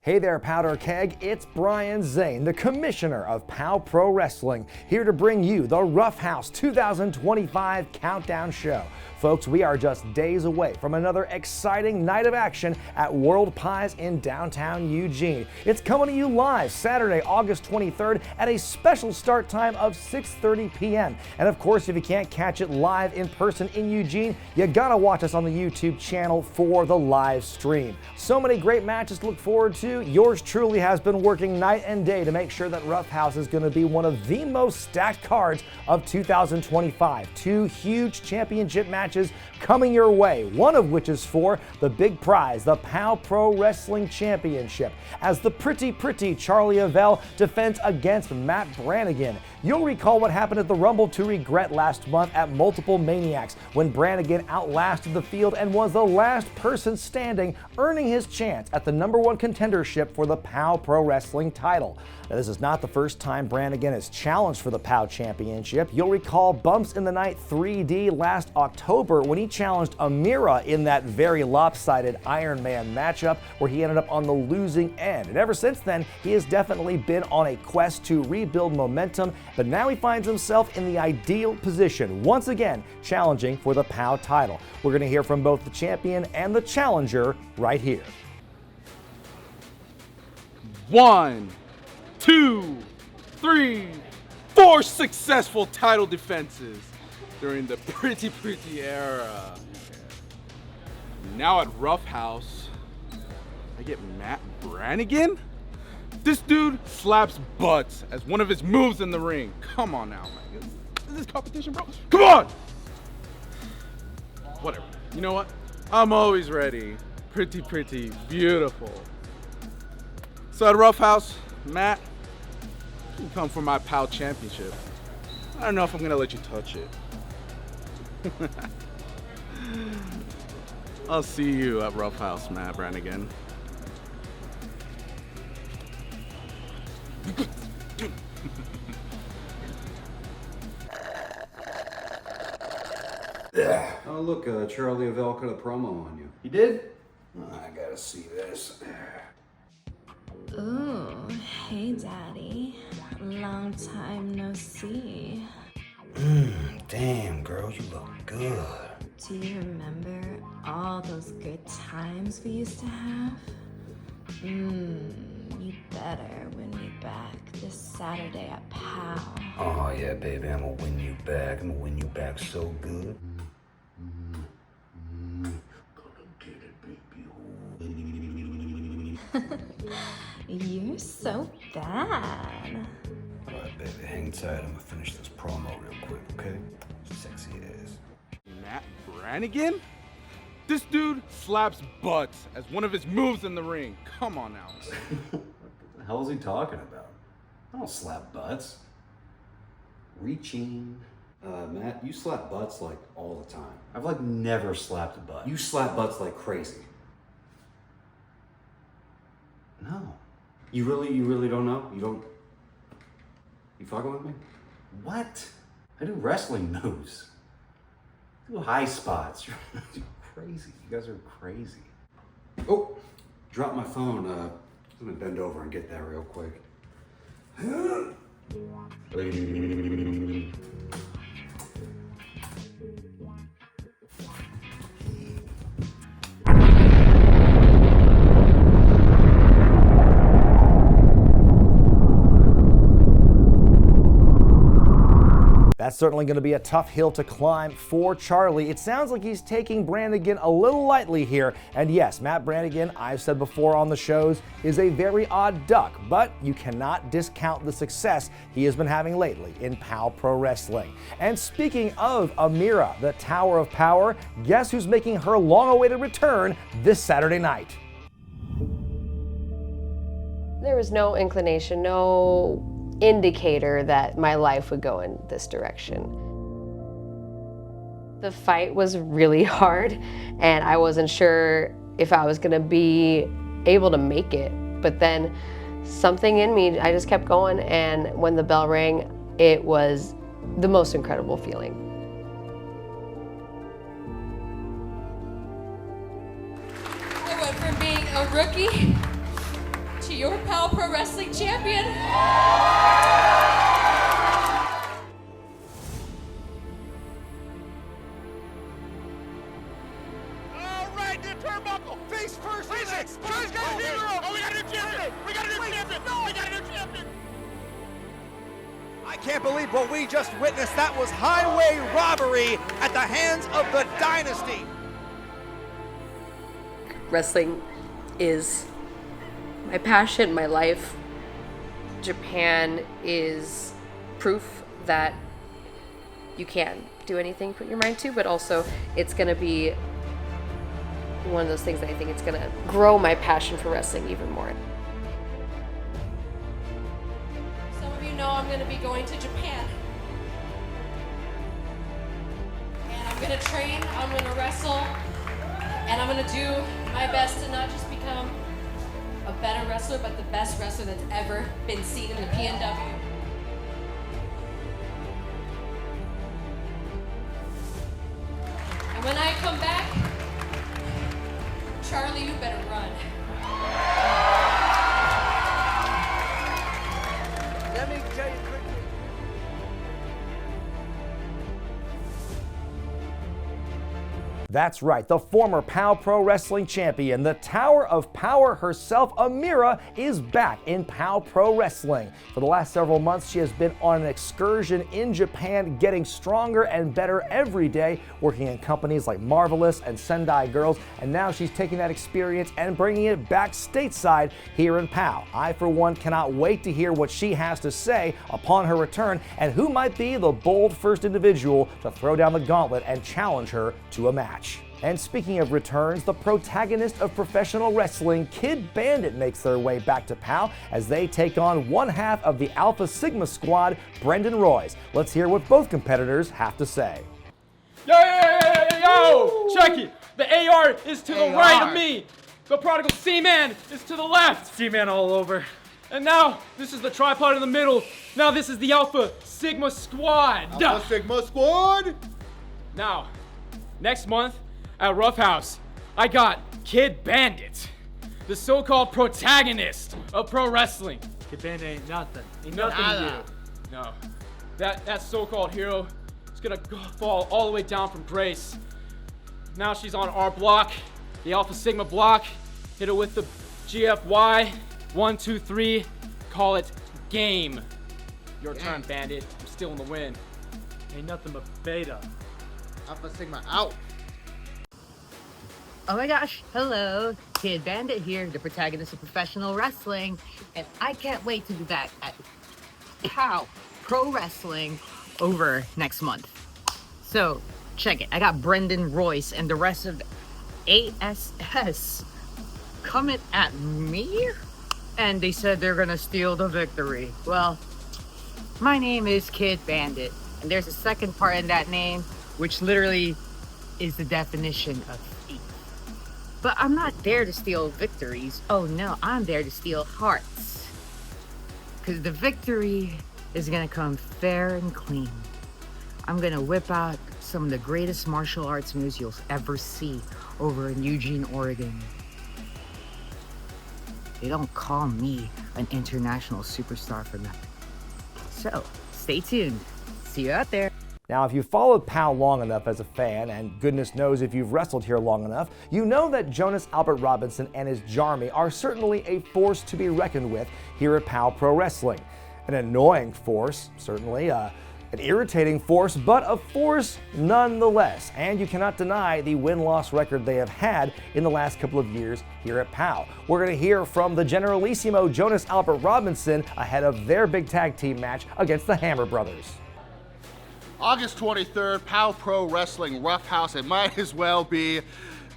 Hey there, Powder Keg. It's Brian Zane, the commissioner of POW Pro Wrestling, here to bring you the Rough House 2025 Countdown Show. Folks, we are just days away from another exciting night of action at World Pies in downtown Eugene. It's coming to you live Saturday, August 23rd at a special start time of 6:30 p.m. And of course, if you can't catch it live in person in Eugene, you gotta watch us on the YouTube channel for the live stream. So many great matches to look forward to. Yours truly has been working night and day to make sure that Rough House is going to be one of the most stacked cards of 2025. Two huge championship matches coming your way, one of which is for the big prize, the POW Pro Wrestling Championship, as the pretty Charlie Avell defends against Matt Brannigan. You'll recall what happened at the Rumble to Regret last month at Multiple Maniacs when Brannigan outlasted the field and was the last person standing, earning his chance at the #1 contendership for the POW Pro Wrestling title. Now, this is not the first time Brannigan has challenged for the POW Championship. You'll recall Bumps in the Night 3D last October when he challenged Amira in that very lopsided Iron Man matchup where he ended up on the losing end. And ever since then, he has definitely been on a quest to rebuild momentum, but now he finds himself in the ideal position, once again challenging for the POW title. We're going to hear from both the champion and the challenger right here. 1, 2, 3, 4 successful title defenses during the pretty era. Now at Rough House, I get Matt Brannigan? This dude slaps butts as one of his moves in the ring. Come on now, man. Is this competition, bro? Come on! Whatever. You know what? I'm always ready. Pretty, beautiful. So at Rough House, Matt, you come for my POW championship. I don't know if I'm gonna let you touch it. I'll see you at Rough House, Matt Brannigan. Oh look, Charlie Avell cut a promo on you. You did? Oh, I gotta see this. Ooh, hey daddy. Long time no see. Damn, girl, you look good. Do you remember all those good times we used to have? You better win me back this Saturday at POW. Oh yeah, baby, I'm gonna win you back. I'm gonna win you back so good. Gonna get it, baby. You're so bad. All right, baby, hang tight. I'm gonna finish this promo real quick, okay? Sexy as. Matt Brannigan? This dude slaps butts as one of his moves in the ring. Come on now. What the hell is he talking about? I don't slap butts. Reaching. Matt, you slap butts like all the time. I've like never slapped a butt. You slap butts like crazy. No. You really don't know? You fucking with me? What? I do wrestling moves. I do high spots. You're crazy. You guys are crazy. Oh, dropped my phone. I'm gonna bend over and get that real quick. That's certainly going to be a tough hill to climb for Charlie. It sounds like he's taking Brannigan a little lightly here. And yes, Matt Brannigan, I've said before on the shows, is a very odd duck, but you cannot discount the success he has been having lately in POW Pro Wrestling. And speaking of Amira, the Tower of Power, guess who's making her long-awaited return this Saturday night? There was no inclination, no indicator that my life would go in this direction. The fight was really hard and I wasn't sure if I was gonna be able to make it. But then something in me, I just kept going, and when the bell rang, it was the most incredible feeling. I went from being a rookie to your Power Pro Wrestling champion. All right, the turnbuckle, face first. Face it. Joey's got a hero. Oh, we got a new champion. We got a new champion. No, we got a new champion. I can't believe what we just witnessed. That was highway robbery at the hands of the Dynasty. Wrestling is my passion, my life. Japan is proof that you can do anything you put your mind to, but also it's going to be one of those things that I think it's going to grow my passion for wrestling even more. Some of you know I'm going to be going to Japan. And I'm going to train, I'm going to wrestle, and I'm going to do my best to not just become a better wrestler, but the best wrestler that's ever been seen in the PNW. And when I come back, Charlie, you better run. Let me tell you quickly. That's right, the former POW Pro Wrestling champion, the Tower of Power herself, Amira, is back in POW Pro Wrestling. For the last several months, she has been on an excursion in Japan, getting stronger and better every day, working in companies like Marvelous and Sendai Girls, and now she's taking that experience and bringing it back stateside here in POW. I, for one, cannot wait to hear what she has to say upon her return, and who might be the bold first individual to throw down the gauntlet and challenge her to a match. And speaking of returns, the protagonist of professional wrestling, Kid Bandit, makes their way back to POW as they take on one half of the Alpha Sigma squad, Brendan Royce. Let's hear what both competitors have to say. Yo! Check it! The AR is to the right of me! The prodigal C-Man is to the left! C-Man all over. And now, this is the tripod in the middle. Now this is the Alpha Sigma squad! Alpha Sigma squad! Now, next month, at Rough House, I got Kid Bandit, the so-called protagonist of pro wrestling. Kid Bandit ain't nothing. Ain't nothing to you. No. That so-called hero is gonna fall all the way down from grace. Now she's on our block, the Alpha Sigma block. Hit her with the GFY. 1, 2, 3. Call it game. Your turn, Bandit. I'm still in the win. Ain't nothing but beta. Alpha Sigma out. Oh my gosh, hello, Kid Bandit here, the protagonist of professional wrestling, and I can't wait to be back at POW Pro Wrestling over next month. So, check it, I got Brendan Royce and the rest of ASS coming at me, and they said they're gonna steal the victory. Well, my name is Kid Bandit, and there's a second part in that name, which literally is the definition of thief. But I'm not there to steal victories. Oh no, I'm there to steal hearts. Because the victory is gonna come fair and clean. I'm gonna whip out some of the greatest martial arts moves you'll ever see over in Eugene, Oregon. They don't call me an international superstar for nothing. So, stay tuned. See you out there. Now, if you've followed POW long enough as a fan, and goodness knows if you've wrestled here long enough, you know that Jonas Albert Robinson and his Jarmy are certainly a force to be reckoned with here at POW Pro Wrestling. An annoying force, certainly, an irritating force, but a force nonetheless. And you cannot deny the win-loss record they have had in the last couple of years here at POW. We're going to hear from the Generalissimo Jonas Albert Robinson ahead of their big tag team match against the Hammer Brothers. August 23rd, POW Pro Wrestling Rough House. It might as well be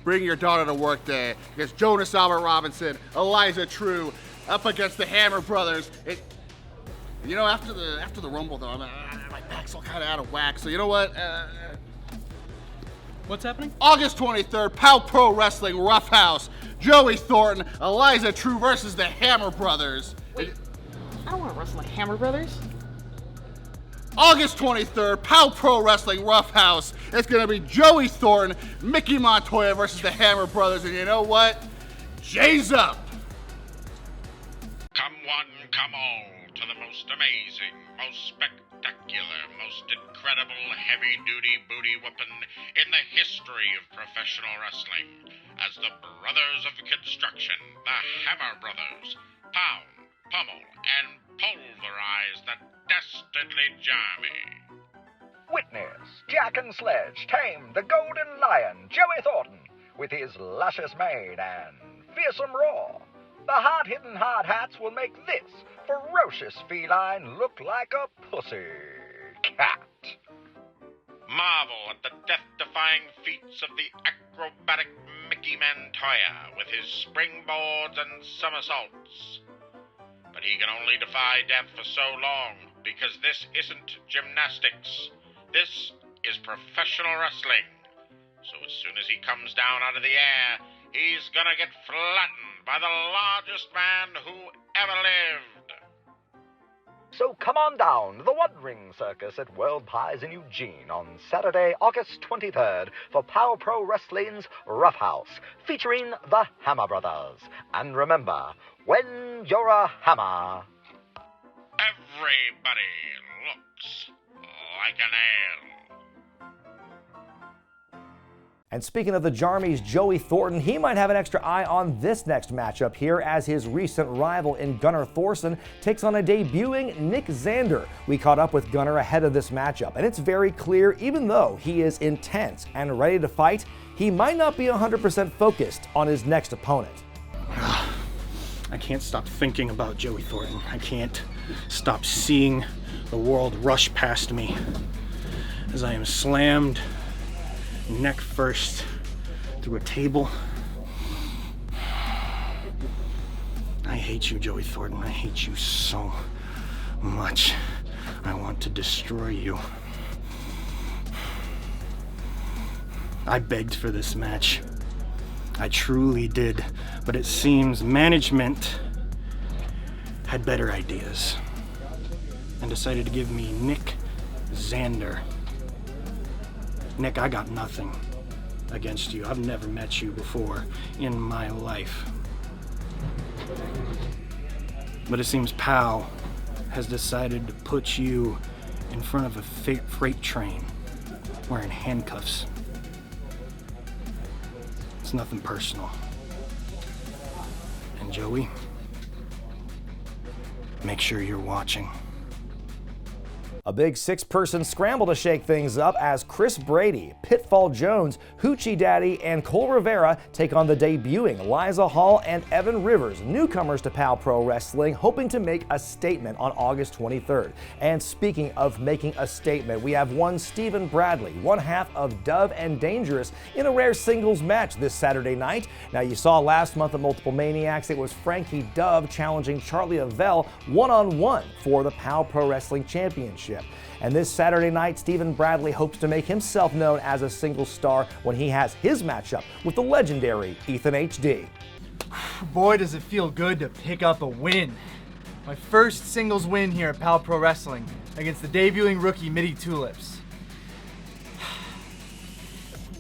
Bring Your Daughter to Work Day. Against Jonas Albert Robinson, Eliza True, up against the Hammer Brothers. You know, after the Rumble, though, my back's all kind of out of whack. So you know what? What's happening? August 23rd, POW Pro Wrestling Rough House. Joey Thornton, Eliza True versus the Hammer Brothers. Wait, I don't want to wrestle the Hammer Brothers. August 23rd, POW Pro Wrestling Rough House. It's going to be Joey Thornton, Mickey Montoya versus the Hammer Brothers. And you know what? Jay's up. one, come all to the most amazing, most spectacular, most incredible heavy-duty booty whooping in the history of professional wrestling, as the Brothers of Construction, the Hammer Brothers, pound, pummel, and pulverize the dastardly Johnny. Witness Jack and Sledge tame the Golden Lion, Joey Thornton, with his luscious mane and fearsome roar. The hard-hitting hard hats will make this ferocious feline look like a pussy cat. Marvel at the death-defying feats of the acrobatic Mickey Mantoya with his springboards and somersaults. But he can only defy death for so long, because this isn't gymnastics. This is professional wrestling. So as soon as he comes down out of the air, he's gonna get flattened by the largest man who ever lived. So come on down to the One Ring Circus at World Pies in Eugene on Saturday, August 23rd for Power Pro Wrestling's Rough House, featuring the Hammer Brothers. And remember, when you're a hammer, Everybody looks like an ale. And speaking of the Jarmies, Joey Thornton, he might have an extra eye on this next matchup here as his recent rival in Gunnar Thorson takes on a debuting Nick Zander. We caught up with Gunnar ahead of this matchup, and it's very clear, even though he is intense and ready to fight, he might not be 100% focused on his next opponent. I can't stop thinking about Joey Thornton. I can't stop seeing the world rush past me as I am slammed neck first through a table. I hate you, Joey Thornton. I hate you so much. I want to destroy you. I begged for this match. I truly did, but it seems management had better ideas and decided to give me Nick Zander. Nick, I got nothing against you. I've never met you before in my life. But it seems Pal has decided to put you in front of a freight train wearing handcuffs. It's nothing personal. And Joey, make sure you're watching. A big six-person scramble to shake things up as Chris Brady, Pitfall Jones, Hoochie Daddy, and Cole Rivera take on the debuting Liza Hall and Evan Rivers, newcomers to PAL Pro Wrestling, hoping to make a statement on August 23rd. And speaking of making a statement, we have one Stephen Bradley, one half of Dove and Dangerous, in a rare singles match this Saturday night. Now, you saw last month at Multiple Maniacs, it was Frankie Dove challenging Charlie Avell one-on-one for the PAL Pro Wrestling Championship. And this Saturday night, Stephen Bradley hopes to make himself known as a singles star when he has his matchup with the legendary Ethan HD. Boy, does it feel good to pick up a win. My first singles win here at PAL Pro Wrestling against the debuting rookie Mitty Tulips.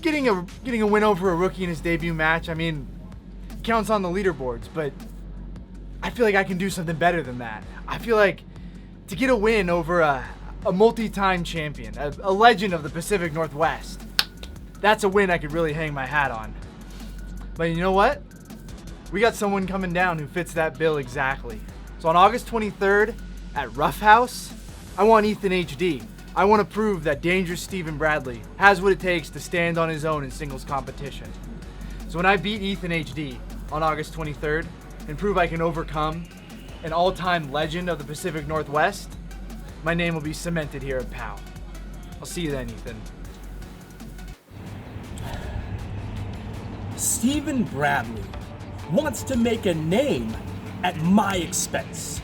Getting a win over a rookie in his debut match, I mean, counts on the leaderboards, but I feel like I can do something better than that. I feel like to get a win over a multi-time champion, a legend of the Pacific Northwest, that's a win I could really hang my hat on. But you know what? We got someone coming down who fits that bill exactly. So on August 23rd at Rough House, I want Ethan HD. I want to prove that Dangerous Stephen Bradley has what it takes to stand on his own in singles competition. So when I beat Ethan HD on August 23rd and prove I can overcome an all-time legend of the Pacific Northwest, my name will be cemented here at PAL. I'll see you then, Ethan. Stephen Bradley wants to make a name at my expense.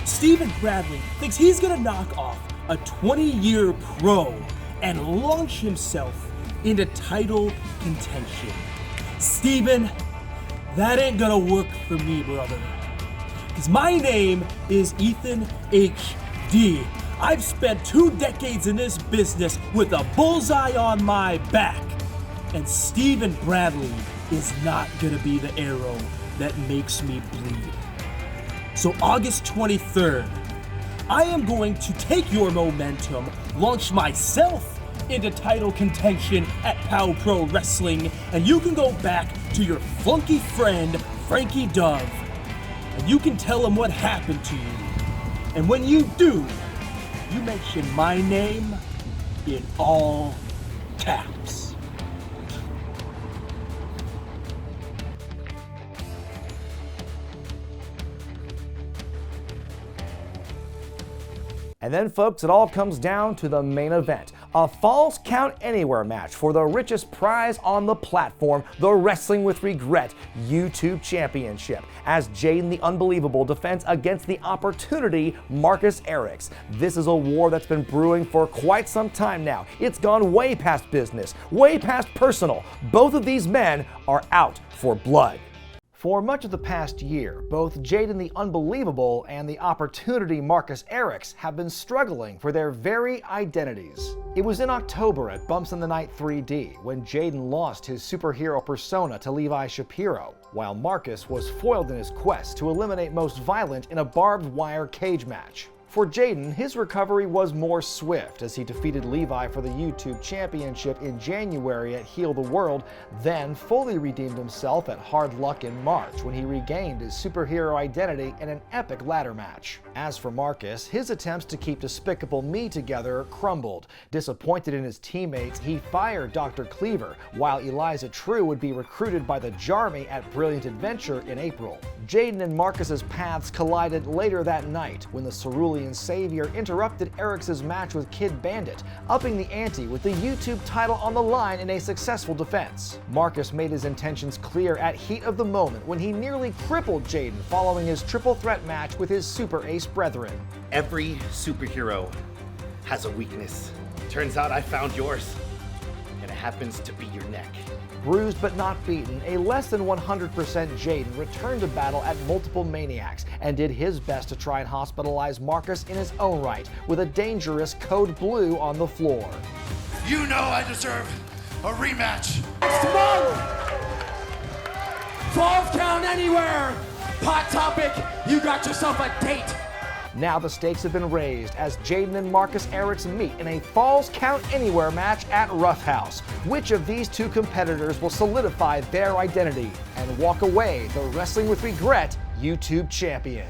Stephen Bradley thinks he's gonna knock off a 20-year pro and launch himself into title contention. Stephen, that ain't gonna work for me, brother. Because my name is Ethan HD. I've spent 2 decades in this business with a bullseye on my back. And Stephen Bradley is not gonna be the arrow that makes me bleed. So August 23rd, I am going to take your momentum, launch myself into title contention at POW Pro Wrestling, and you can go back to your funky friend, Frankie Dove, and you can tell him what happened to you. And when you do, you mention my name in all caps. And then, folks, it all comes down to the main event. A Falls Count Anywhere match for the richest prize on the platform, the Wrestling with Regret YouTube Championship, as Jaden the Unbelievable defends against the Opportunity Marcus Erics. This is a war that's been brewing for quite some time now. It's gone way past business, way past personal. Both of these men are out for blood. For much of the past year, both Jaden the Unbelievable and the Opportunity Marcus Erics have been struggling for their very identities. It was in October at Bumps in the Night 3D when Jaden lost his superhero persona to Levi Shapiro, while Marcus was foiled in his quest to eliminate Most Violent in a barbed wire cage match. For Jaden, his recovery was more swift as he defeated Levi for the YouTube Championship in January at Heal the World, then fully redeemed himself at Hard Luck in March when he regained his superhero identity in an epic ladder match. As for Marcus, his attempts to keep Despicable Me together crumbled. Disappointed in his teammates, he fired Dr. Cleaver, while Eliza True would be recruited by the Jarmy at Brilliant Adventure in April. Jaden and Marcus's paths collided later that night when the Cerulean Savior interrupted Erics' match with Kid Bandit, upping the ante with the YouTube title on the line in a successful defense. Marcus made his intentions clear at heat of the moment when he nearly crippled Jaden following his triple threat match with his Super Ace brethren. Every superhero has a weakness. Turns out I found yours, and it happens to be your neck. Bruised but not beaten, a less than 100% Jaden returned to battle at multiple Maniacs and did his best to try and hospitalize Marcus in his own right, with a dangerous Code Blue on the floor. You know I deserve a rematch. Falls Count Anywhere! Hot topic, you got yourself a date. Now the stakes have been raised as Jaden and Marcus Erics meet in a Falls Count Anywhere match at Rough House. Which of these two competitors will solidify their identity and walk away the Wrestling with Regret YouTube champion?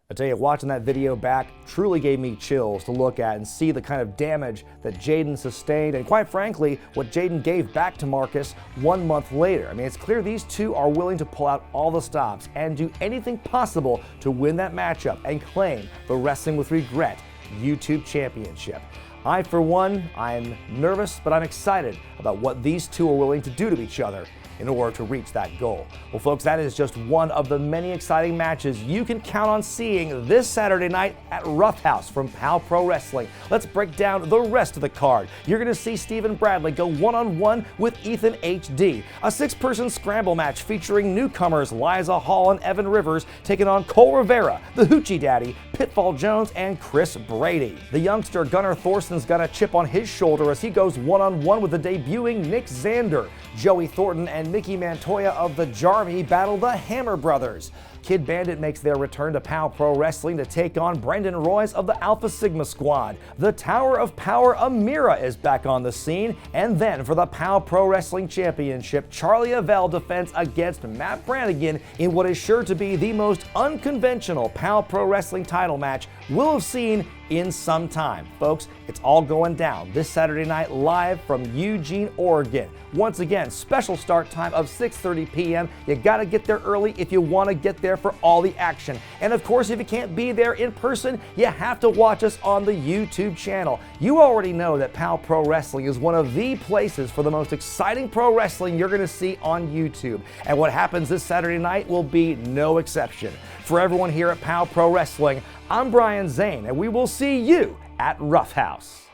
I tell you, watching that video back truly gave me chills to look at and see the kind of damage that Jaden sustained, and quite frankly, what Jaden gave back to Marcus 1 month later. I mean, it's clear these two are willing to pull out all the stops and do anything possible to win that matchup and claim the Wrestling with Regret YouTube Championship. I, for one, I'm nervous, but I'm excited about what these two are willing to do to each other in order to reach that goal. Well, folks, that is just one of the many exciting matches you can count on seeing this Saturday night at Rough House from POW Pro Wrestling. Let's break down the rest of the card. You're going to see Stephen Bradley go one-on-one with Ethan HD. A 6-person scramble match featuring newcomers Liza Hall and Evan Rivers taking on Cole Rivera, the Hoochie Daddy, Pitfall Jones, and Chris Brady. The youngster Gunnar Thorson's got a chip on his shoulder as he goes one-on-one with the debuting Nick Zander. Joey Thornton and Mickey Mantoya of the Jarmy battle the Hammer Brothers. Kid Bandit makes their return to POW Pro Wrestling to take on Brendan Royce of the Alpha Sigma Squad. The Tower of Power Amira is back on the scene. And then for the POW Pro Wrestling Championship, Charlie Avell defends against Matt Brannigan in what is sure to be the most unconventional POW Pro Wrestling title match we'll have seen in some time. Folks, it's all going down this Saturday night live from Eugene, Oregon. Once again, special start time of 6:30 p.m. You gotta get there early if you want to get there for all the action. And of course, if you can't be there in person, you have to watch us on the YouTube channel. You already know that POW Pro Wrestling is one of the places for the most exciting pro wrestling you're gonna see on YouTube. And what happens this Saturday night will be no exception. For everyone here at POW Pro Wrestling, I'm Brian Zane, and we will see you at Rough House.